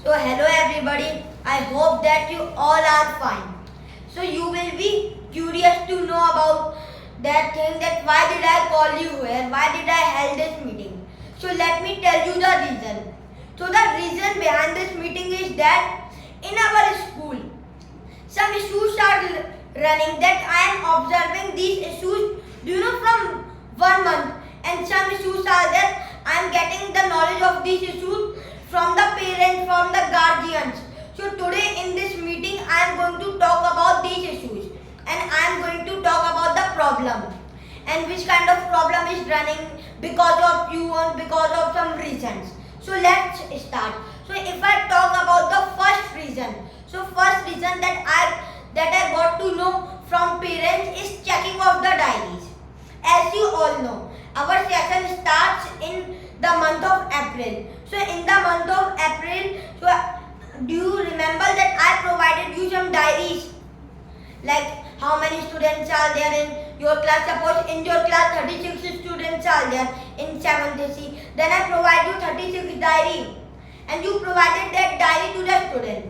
So hello everybody, I hope that you all are fine. So you will be curious to know about that thing, that why did I call you here, why did I held this meeting. So let me tell you the reason. So the reason behind this meeting is that in our school, some issues are running that I am observing these issues, from 1 month, and some issues are that I am getting the knowledge of these issues from the parents, from the guardians. So today in this meeting I am going to talk about these issues, and I am going to talk about the problem and which kind of problem is running because of you and because of some reasons. So let's start. So if I talk about the first reason, so first reason that I got to know from parents is checking of the diaries. As you all know, our session starts in the month of April. So in the month of April, so do you remember that I provided you some diaries? Like how many students are there in your class? Suppose in your class 36 students are there in 7th C. Then I provide you 36 diary, and you provided that diary to the student.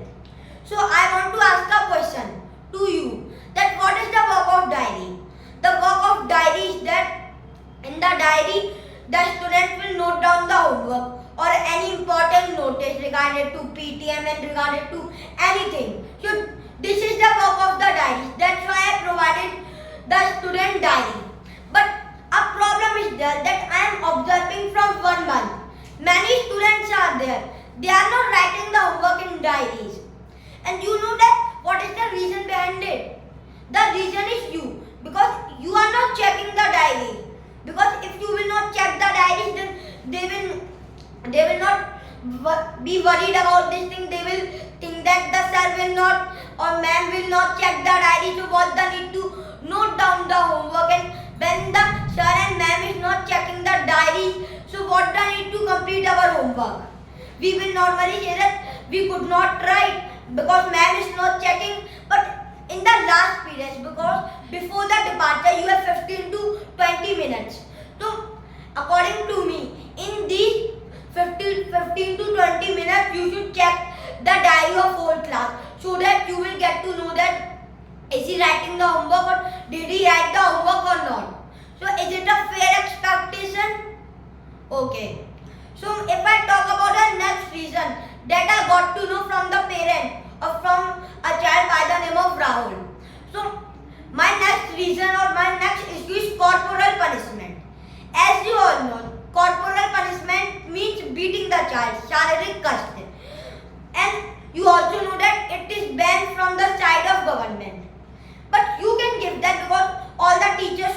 So I want to ask a question to you, that what is the work of diary? The work of diary is that in the diary the student will note down the homework or any important notice regarding to PTM and regarding to anything. So this is the work of the diary. That's why I provided the student diary. But a problem is there that I am observing from 1 month. Many students are there. They are not writing the homework in diaries. And you know that what is the reason behind it? The reason is you. Because you are not checking the diary. Because if you will not check the diaries, then they will not be worried about this thing. They will think that the sir will not or ma'am will not check the diary. So what they need to note down the homework, and when the sir and ma'am is not checking the diaries, so what they need to complete our homework. We will normally say that we could not write because ma'am is not checking. But in the last periods, because before the departure you have 15 to 20 minutes. So according to me, in these 15 to 20 minutes you should check the diary of whole class, so that you will get to know that is he writing the homework or did he write the homework or not. So is it a fair expectation? Okay. So if I talk about the next reason that I got to know from the parent or from a child by the name of Rahul. So my next reason or my next issue is corporal punishment. As you all know, corporal punishment means beating the child, sharirik kast. And you also know that it is banned from the side of government. But you can give that because all the teachers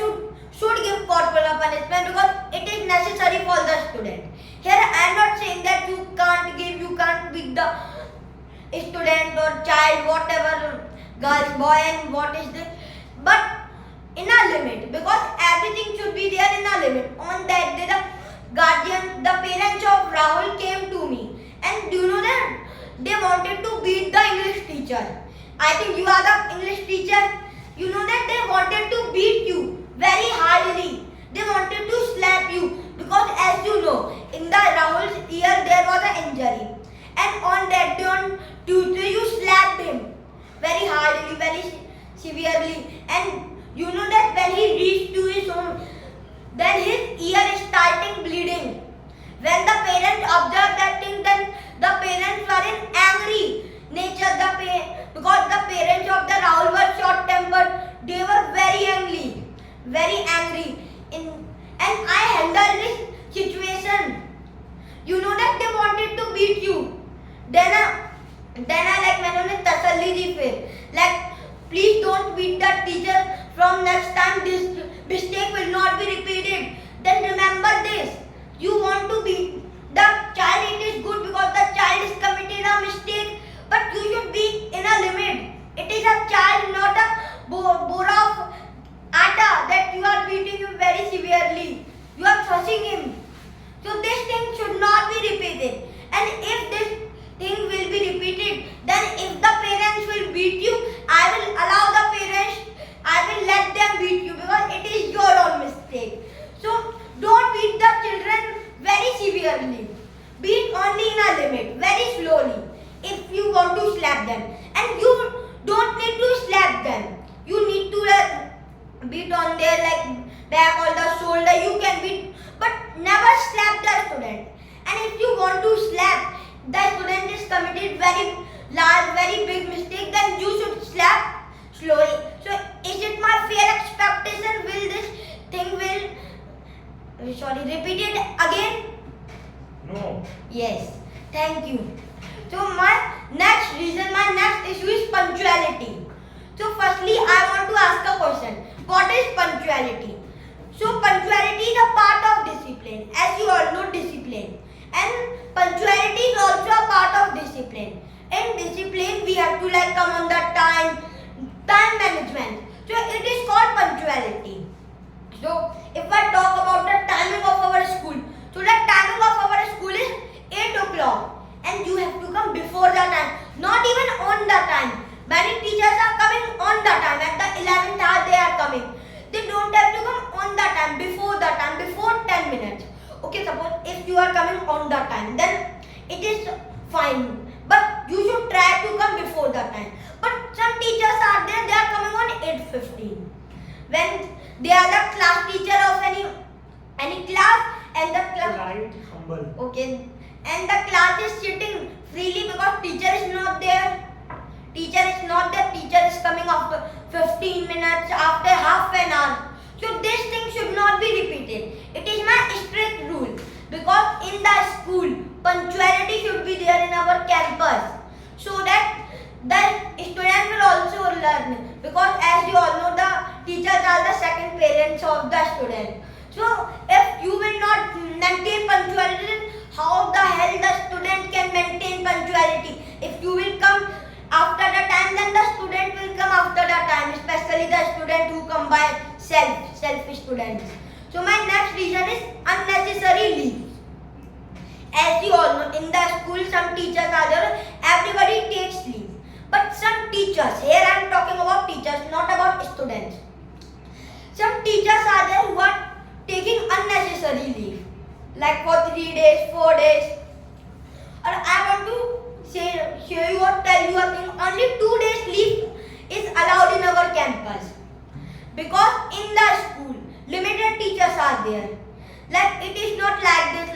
should give corporal punishment because it is necessary for the student. Here I am not saying that you can't beat the student or child, whatever, girls, boy, and what is this, but in a limit, because everything should be there in a limit. On that day, the guardian, the parents of Rahul came to me, and do you know that they wanted to beat the English teacher. I think you are the English teacher. You know that they wanted to beat you very hardly. They wanted to slap you because, as you know, in the Rahul's ear there was an injury, and on that day, on Tuesday, you slapped him very hardly, very severely, and you know that when he reached to his home, then his ear is starting bleeding. When the parents observed that thing, then the parents were in angry nature. Because the parents of the Rahul were short-tempered, they were very angry. And I handled this situation. You know that they wanted to beat you. Then I like मैंने उन्हें तसल्ली दी फिर, like please don't beat the teacher from next time. This mistake will not be repeated. Then remember this, you want to beat the child, it is good because the child is committed a mistake, but you should be in a limit. It is a child, not a bora of atta that you are beating him very severely. You are thrashing him. So this thing should not be repeated. And if this thing will be repeated, then if the parents will beat you, I will allow the parents, I will let them beat you because it is your own mistake. So don't beat the children very severely. Beat only in a limit. slap them. And you don't need to slap them. You need to beat on their back or the shoulder. You can beat, but never slap the student. And if you want to slap the student is committed very large, very big mistake, then you should slap slowly. So is it my fair expectation? Will this thing repeat it again? No. Yes. Thank you. So my next issue is punctuality. So firstly, I want to ask a question. What is punctuality? So punctuality is a part of discipline. As you all know, discipline. And punctuality is also a part of discipline. In discipline, we have to come on the time management. So it is called punctuality. So if I talk about the timing of our school, so the timing of our school is 8 o'clock. And you have to come before the time, not even on the time. Many teachers are coming on the time, at the 11th hour they are coming. They don't have to come on the time, before 10 minutes. Okay, suppose if you are coming on the time, then it is fine. But you should try to come before the time. But some teachers are there, they are coming on 8:15. When they are the class teacher of any class, and the class... Right, humble. Okay. And the class is sitting freely because teacher is not there. Teacher is coming after 15 minutes, after half an hour. So this thing should not be repeated. It is my strict rule. Because in the school, punctuality should be there in our campus. So that the student will also learn. Because as you all know, the teachers are the second parents of the student. So if you will not maintain punctuality, how the hell the student can maintain punctuality? If you will come after the time, then the student will come after the time, especially the student who come by selfish students. So my next reason is unnecessary leave. As you all know, in the school some teachers are there, everybody takes leave. But some teachers, here I am talking about teachers, not about students. Some teachers are there who are taking unnecessary leave. Like for 3 days, 4 days. Or I want to show you or tell you a thing. Only 2 days leave is allowed in our campus. Because in the school, limited teachers are there. Like it is not like this,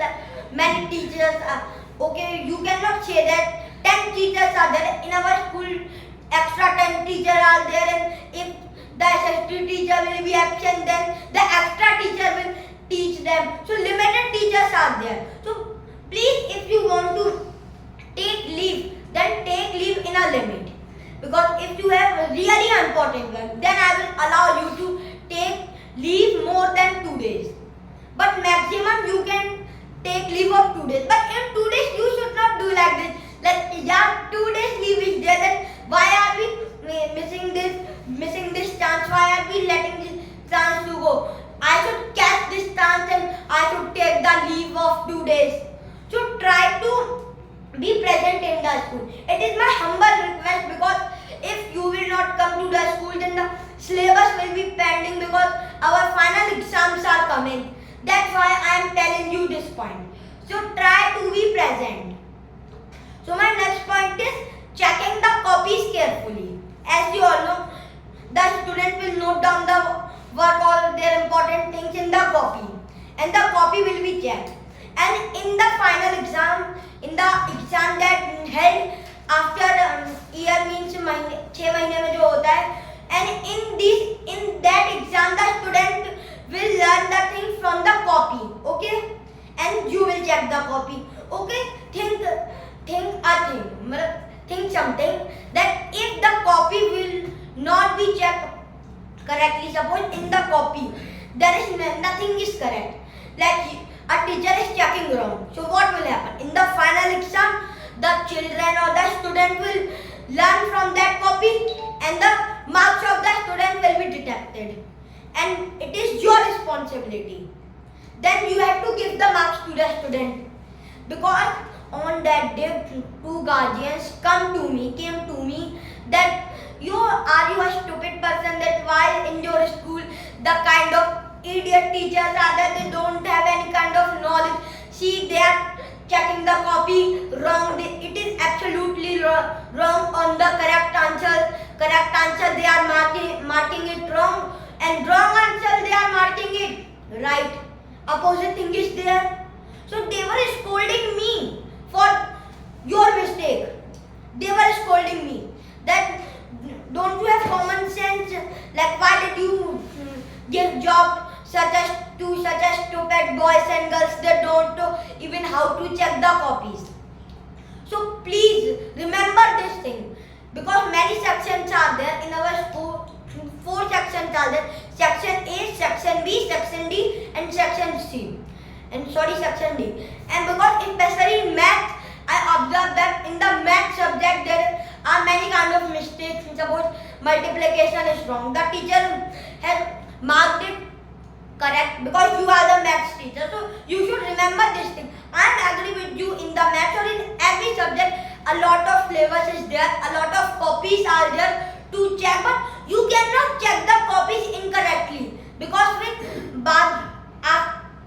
many teachers are, okay, you cannot say that 10 teachers are there. In our school, extra 10 teachers are there, and if the SST teacher will be absent, then the extra teacher will teach them. So limited teachers are there. So please, if you want to take leave, then take leave in a limit. Because if you have really important work, then I will allow you to take leave more than 2 days. But maximum you can take leave of 2 days. But in 2 days you should not do like this. Like, yeah, 2 days leave is there, then why are we missing this chance? Why are we letting this chance to go? I should catch this chance and I should take the leave of 2 days. So try to be present in the school. It is my humble request, because if you will not come to the school, then the syllabus will be pending, because our final exams are coming. That's why I am telling you this point. So try to be present. So my next point is checking the copies carefully. As you all know, the student will note down the work, all their important things in the copy, and the copy will be checked. And in the final exam, in the exam that held after year means 6 महीने में जो होता है, and in that exam the student will learn the thing from the copy, okay, and you will check the copy, okay. Think something that if the copy will not be checked correctly, suppose in the copy there is nothing is correct, like a teacher is checking wrong, so what will happen in the final exam? The children or the student will learn from that copy, and the marks of the student will be detected, and it is your responsibility. Then you have to give the marks to the student, because on that day 2 guardians came to me that you a stupid person, that why in your school the kind of idiot teachers are that they don't have any kind of knowledge. See, they are checking the copy wrong. It is absolutely wrong on on the correct answer they are marking it wrong, and wrong answer they are marking it right. Opposite thing is there. So they were scolding me for your mistake. They were scolding me that don't you have common sense? Like why did you give job such as stupid boys and girls that don't know even how to check the copies? So please remember this thing, because many sections are there in our school. Four sections are there: section A, section B, section D, and section C. Section D. And because especially in math, I observed that in the math subject there are many kind of mistakes. Suppose multiplication is wrong, the teacher has marked it correct because you are the maths teacher. So you should remember this thing. I am agree with you in the maths or in every subject. A lot of syllabus is there, a lot of copies are there to check, but you cannot check the copies incorrectly, because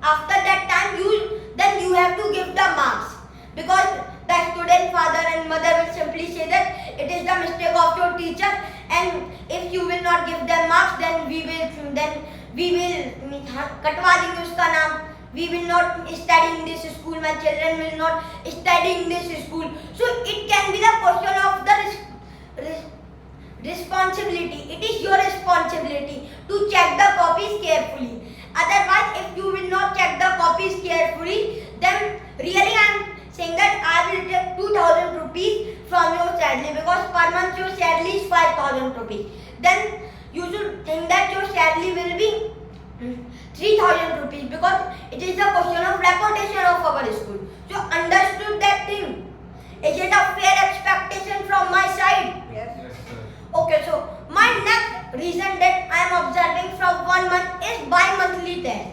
after that time you have to give the marks, because the student father and mother will simply say that it is the mistake of your teacher, and if you will not give them marks then we will कटवा देंगे उसका नाम. We will not study in this school. My children will not study in this school. So it can be the question of the responsibility. It is your responsibility to check the copies carefully. Otherwise, if you will not check the copies carefully, then really I am saying that I will take 2,000 rupees from your salary, because per month your salary is 5,000 rupees. Then you should think that your salary will be 3,000 rupees, because it is a question of reputation of our school. So understood that thing? Is it a fair expectation from my side? Yes. Okay, so my next reason that I am observing from 1 month is bi-monthly test.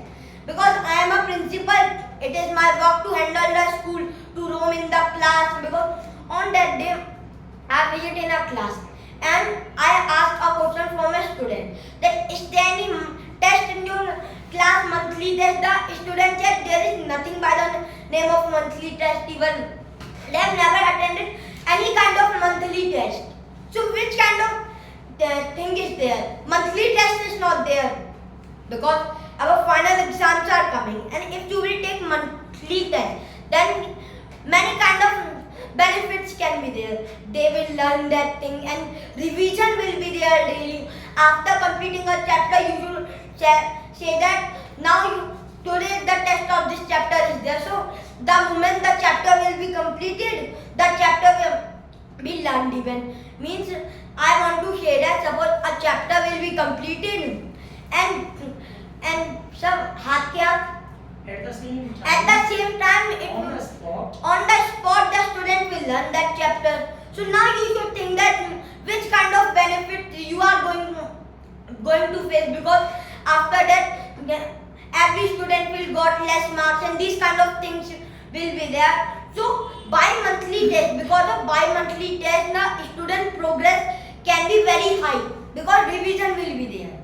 Because I am a principal, it is my work to handle the school, to roam in the class. Because on that day, I visit in a class and I asked a question from a student that is there any test in your class, monthly test? The student said there is nothing by the name of monthly test. Even they have never attended any kind of monthly test. So which kind of thing is there? Monthly test is not there, because our final exams are coming, and if you will take monthly test, then many kind of benefits can be there. They will learn that thing, and revision will be there daily. After completing a chapter, you should say that now today the test of this chapter is there. So the moment the chapter will be completed, the chapter will be learned even. Means I want to say that suppose a chapter will be completed and some हाथ के हाथ At the same time on the spot, the student will learn that chapter. So now you should think that which kind of benefit you are going to face, because after that every student will got less marks and these kind of things will be there. So bi-monthly test, because of bi-monthly test, the student progress can be very high, because revision will be there.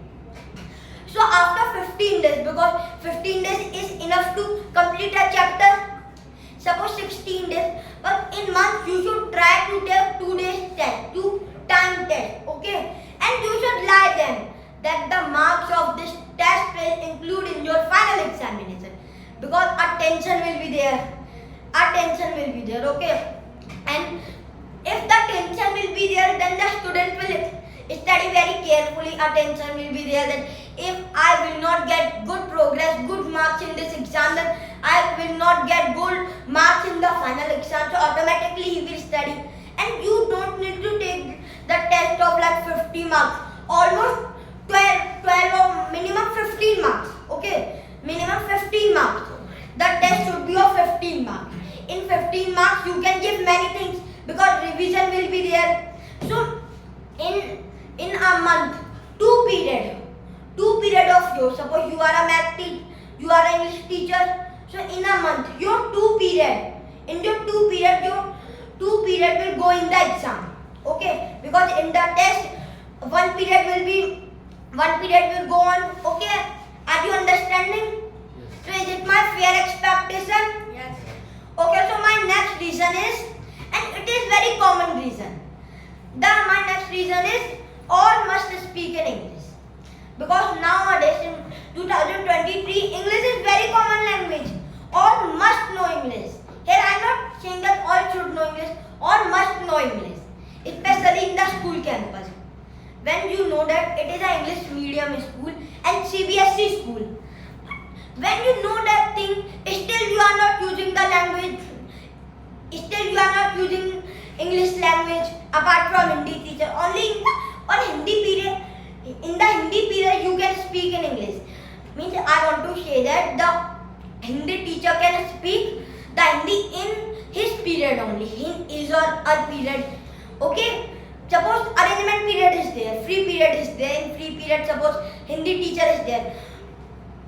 So after 15 days, because 15 days is enough to complete a chapter. Suppose 16 days, but in month you should try to take 2 days test, 2 time test, okay? And you should lie them that the marks of this test will include in your final examination, because attention will be there. Okay? And if the tension will be there, then the student will study very carefully. Attention will be there that if I will not get good progress, good marks in this exam, then I will not get good marks in the final exam. So automatically he will study, and you don't need to take the test of like 50 marks, almost 12 or minimum 15 marks. Okay, minimum 15 marks. The test should be of 15 marks. In 15 marks you can give many things, because revision will be there. So in a month, two period of yours. Suppose you are a math teacher, you are an English teacher. So in a month, your two period will go in the exam. Okay, because in the test, one period will go on. Okay, are you understanding? So is it my fair expectation? yes. Okay, so my next reason is, and it is very common reason. My next reason is all must speak in English. Because nowadays in 2023, English is very common language. All must know English. Here I am not saying that all should know English. All must know English, especially in the school campus. When you know that it is an English medium school and CBSE school, when you know that thing, still you are not using the language, still you are not using English language apart from Hindi teacher. Only in the Hindi period, in the Hindi period you can speak in English. Means I want to say that the Hindi teacher can speak the Hindi in his period only, in his or her period. Okay. Suppose arrangement period is there, free period is there. In free period, suppose Hindi teacher is there.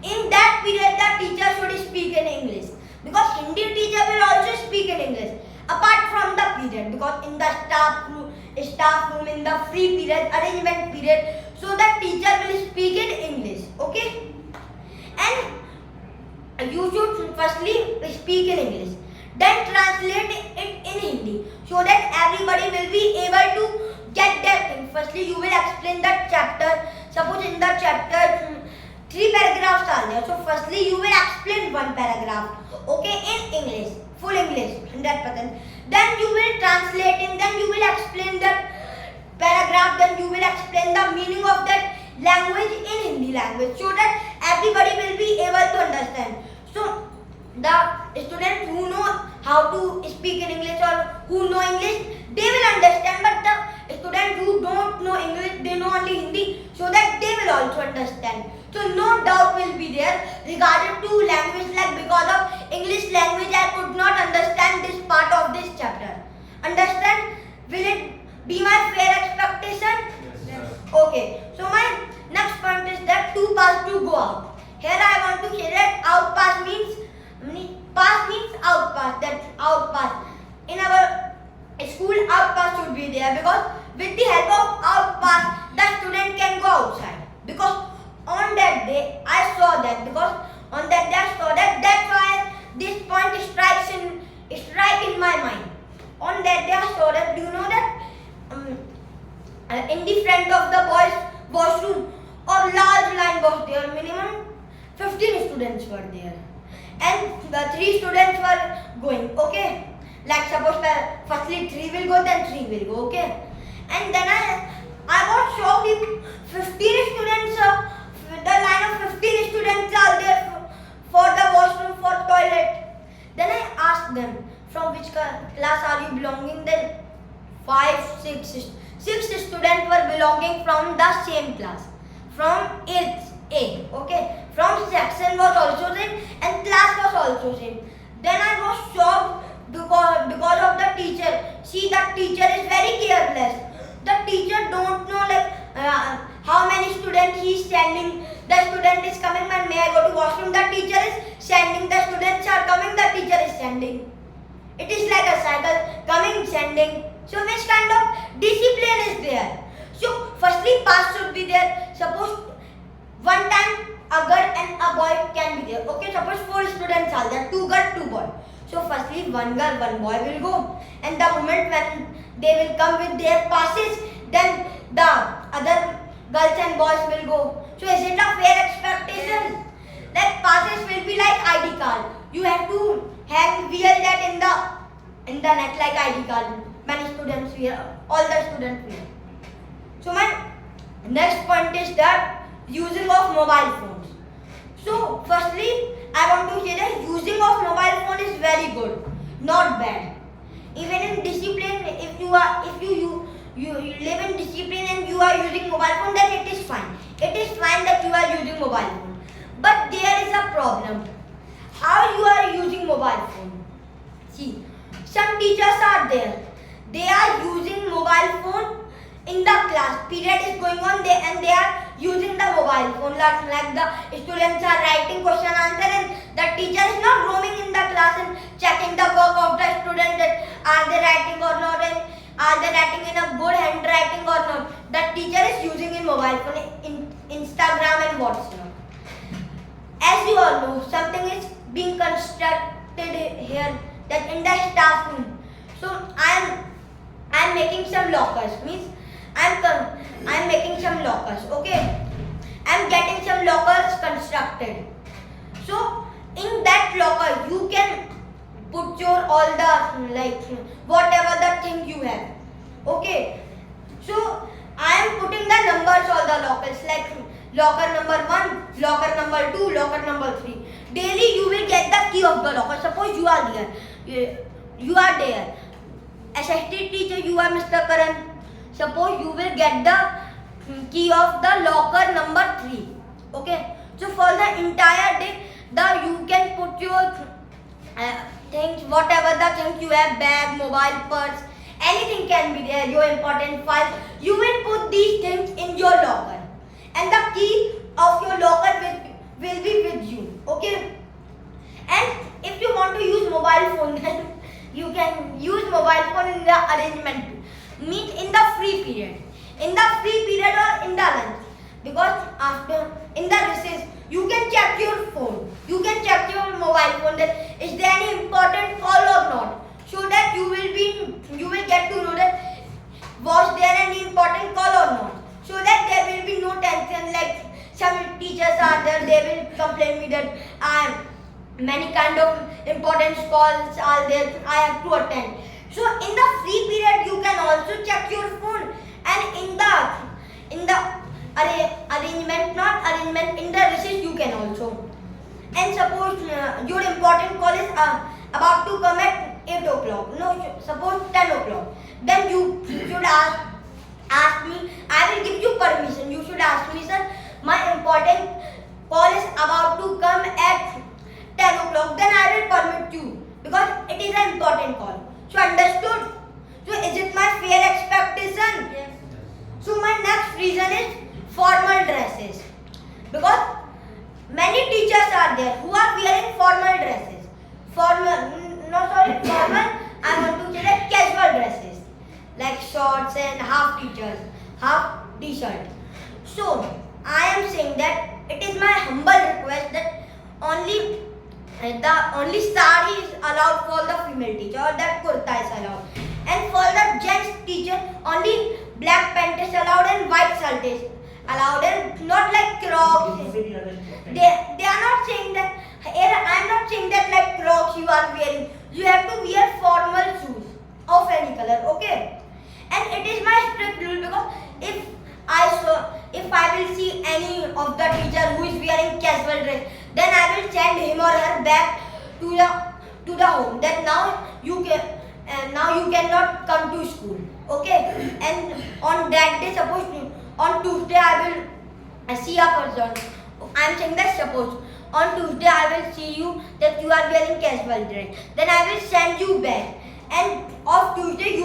In that period, the teacher should speak in English, because Hindi teacher will also speak in English apart from the period, because in the staff room in the free period, arrangement period, so the teacher will speak in English. Okay, and you should firstly speak in English, then translate it in Hindi, so that everybody will be able to get that thing. Firstly, you will explain that chapter. Suppose in the chapter 3 paragraphs are there. So firstly, you will explain one paragraph, okay, in English, full English, 100%. Then you will translate it. Then you will explain that paragraph. Then you will explain the meaning of that language in Hindi language, so that everybody will be able to understand. So the students who know how to speak in English or who know English, they will understand. But the students who don't know English, they know only Hindi, so that they will also understand. So no doubt will be there regarding to language, like because of English language I could not understand this part of this chapter. Understand? Will it be my fair expectation? Yes. Okay. So my next point is that to pass, to go out. Here I want to say that out pass means pass means out pass. That out pass. In our school, out pass should be there, because with the help of out pass, the student can go outside. Because on that day I saw that, that's why this point strike in my mind. On that day I saw that, do you know that in the front of the boys washroom, or large line was there, minimum 15 students were there, and the 3 students were going, okay, like suppose firstly 3 will go, then 3 will go, okay, and then I was shocked if 15 students, the line of 15 students are there for the washroom, for toilet. Then I asked them, from which class are you belonging? Then 6 students were belonging from the same class, from 8th A, okay, from section was also same and class was also same. Then I was shocked because of the teacher. See, the teacher is very careless. The teacher don't know like how many students he is sending. The student is coming, and may I go to washroom? The teacher is sending. The students are coming, the teacher is sending. It is like a cycle, coming, sending. So which kind of discipline is there? So firstly, pass should be there. Suppose one time a girl and a boy can be there. Okay, suppose 4 students are there, 2 girls, 2 boys. So firstly, one girl, one boy will go, and the moment when they will come with their passes, then the other girls and boys will go. So is it a fair expectation? Like passes will be like ID card. You have to wear that in the neck like ID card. Many students wear, all the students wear. So my next point is that using of mobile phones. So firstly, I want to say that using of mobile phone is very good, not bad. Even in discipline, if you live in discipline and you are using mobile phone, then it is fine. It is fine that you are using mobile phone. But there is a problem. How you are using mobile phone? See, some teachers are there. They are using mobile phone in the class. Period is going on there, and they are using the mobile phone. Like the students are writing question answer, and the teacher is not roaming in the class and checking the work of the student, that are they writing or not, and are they writing in a good handwriting or not. The teacher is using in mobile phone, in Instagram and WhatsApp. As you all know, something is being constructed here, that in the staff room. So I am making some lockers. Means I'm making some lockers. Okay, I'm getting some lockers constructed. So in that locker you can put your all the like whatever the thing you have. Okay, so I am putting the numbers all the lockers like locker number 1, locker number 2, locker number 3. Daily you will get the key of the locker. Suppose you are there. You are there. SST teacher, you are Mr. Karan. Suppose you will get the key of the locker number 3. Okay. So for the entire day, you can put your things, whatever the things you have, bag, mobile, purse, anything can be there. Your important files. You will put these things in your locker, and the key of your locker will be with you. Okay. And if you want to use mobile phone, then you can use mobile phone in the arrangement, means in the free period. In the free period or in the lunch. Because after, in the recess, you can check your phone. You can check your mobile phone that is there any important call or not. So that you will get to know that was there any important call or not. So that there will be no tension like some teachers are there, they will complain me that many kind of important calls are there, I have to attend. So in the free period you can also check your phone, and in the arrangement in the recess you can also. And suppose your important call is about to come at 8 o'clock. No, suppose 10 o'clock. Then you should ask me. I will give you permission. You should ask me, sir, my important call is about to come at 10 o'clock. Then I will permit you because it is an important call. So understood? So is it my fair expectation? Yes. So my next reason is formal dresses. Because many teachers are there who are wearing formal dresses. Formal, I want to say like casual dresses. Like shorts and half t-shirt. So I am saying that it is my humble request that only sari is allowed for the female teacher, or that kurta is allowed. And for the gents teacher, only black pant is allowed and white shirt is allowed, and not like Crocs. They are not saying that. I am not saying that like Crocs you are wearing. You have to wear formal shoes of any color. Okay. And it is my strict rule because if I will see any of the teacher who is wearing casual dress, then I will send him or her back to the home. That now you cannot come to school. Okay. And on that day, suppose on Tuesday I will see a person. I am saying that suppose on Tuesday I will see you that you are wearing casual dress. Then I will send you back. And of Tuesday you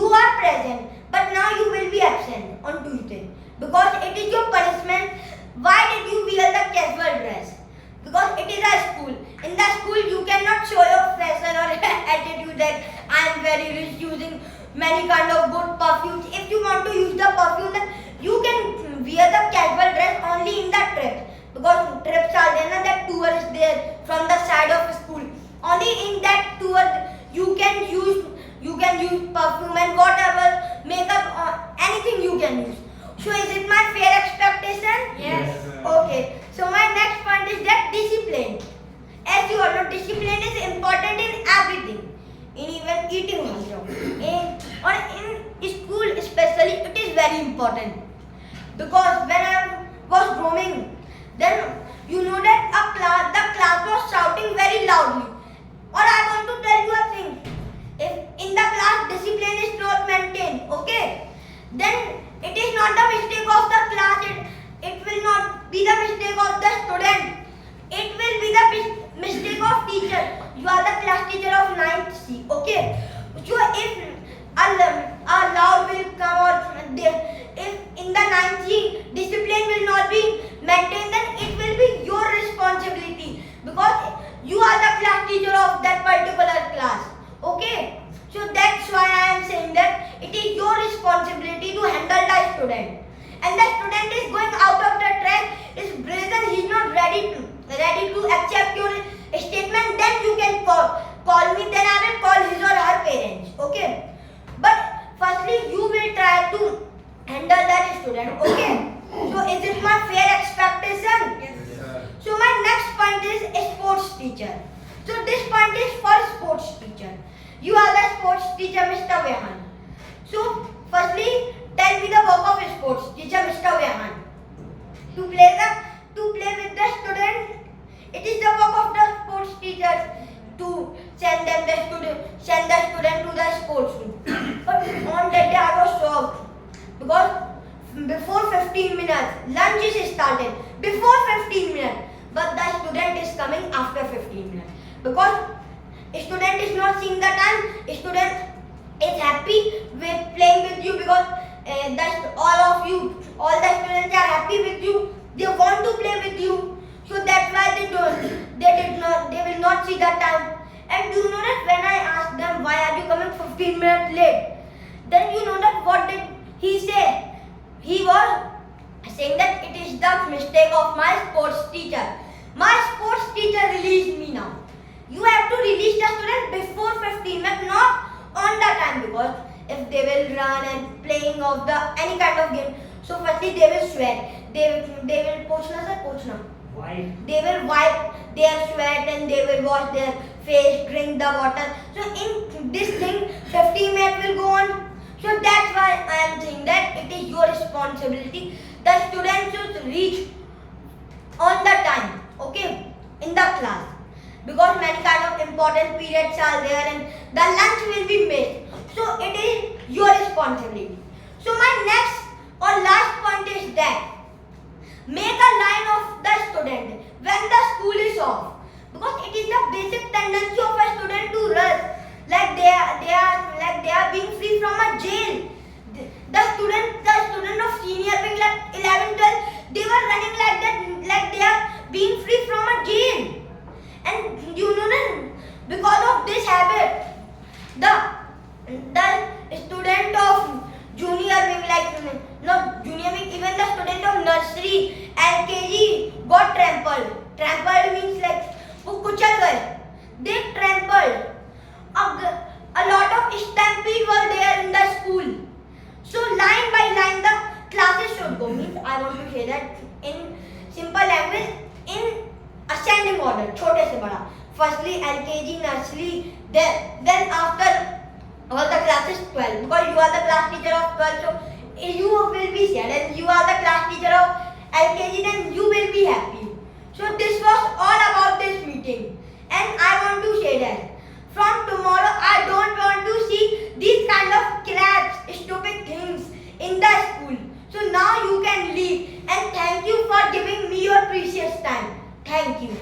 are present, but now you will be absent on Tuesday because it is your punishment. Why did you wear the casual dress? Because it is a school. In the school you cannot show your fashion or attitude that I am very rich using many kind of good perfumes. If you want to use the perfume, then you can wear the casual dress only in the trip. Because trips are there, that tour is there from the side of school. Only in that tour you can use perfume and whatever makeup, anything you can use. So is it my fair expectation? Yes. Okay. So my next point is that discipline. As you all know, discipline is important in everything, in even eating also. In school especially, it is very important. Because when I was roaming, then you know that the class was shouting very loudly. Or I want to tell you a thing. If in the class discipline is not maintained, okay, then it is not the mistake of the class. It will not be the mistake of the student. It will be the mistake of teacher. You are the class teacher of 9th C, okay. So if a loud will come or if in the 9th C discipline will not be maintained, then it will be your responsibility because you are the class teacher of that particular firstly you will try to handle that student. Okay. So is it my fair expectation? Yes, sir. So my next point is a sports teacher. So this point is for sports teacher. You are the sports teacher, Mr. Vehan. So firstly, tell me the work of a sports teacher, Mr. Vehan. To play with the student. It is the work of the sports teachers to send the student to the sports room. But on that day I was shocked because before 15 minutes lunch is started. Before 15 minutes, but the student is coming after 15 minutes because student is not seeing the time. Student is happy with playing with you because all the students are happy with you. They want to play with you. So that's why they will not see the time. And do you know that when I asked them why are you coming 15 minutes late, then you know that what did he say? He was saying that it is the mistake of my sports teacher. My sports teacher released me now. You have to release the student before 15 minutes, not on the time, because if they will run and playing of the any kind of game, so firstly they will sweat. They will pochna. Why? They will wipe their sweat and they will wash their face, drink the water. So in this thing, 15 minutes will go on. So that's why I am saying that it is your responsibility. The students should reach on the time, okay, in the class. Because many kind of important periods are there and the lunch will be missed. So it is your responsibility. So my next or last point is that make a line of the student when the school is off, because it is the basic tendency of a student to rush like they are being free from a jail. The student of senior wing like 11, 12, they were running like that, like they are being free from a jail. And you know that because of this habit, the student of junior wing, like not junior wing, even the student of nursery, LKG got trampled. Trampled means like वो कुचल गए. They trampled. A lot of stampede were there in the school. So line by line the classes should go. Means I want to say that in simple language, in ascending order, छोटे से बड़ा. Firstly LKG, nursery, then after all the classes 12, because you are the class teacher of 12, so you will be sad, and you are the class teacher of LKG, then you will be happy. So this was all about this meeting, and I want to say that from tomorrow I don't want to see these kind of crabs, stupid things in the school. So now you can leave, and thank you for giving me your precious time. Thank you.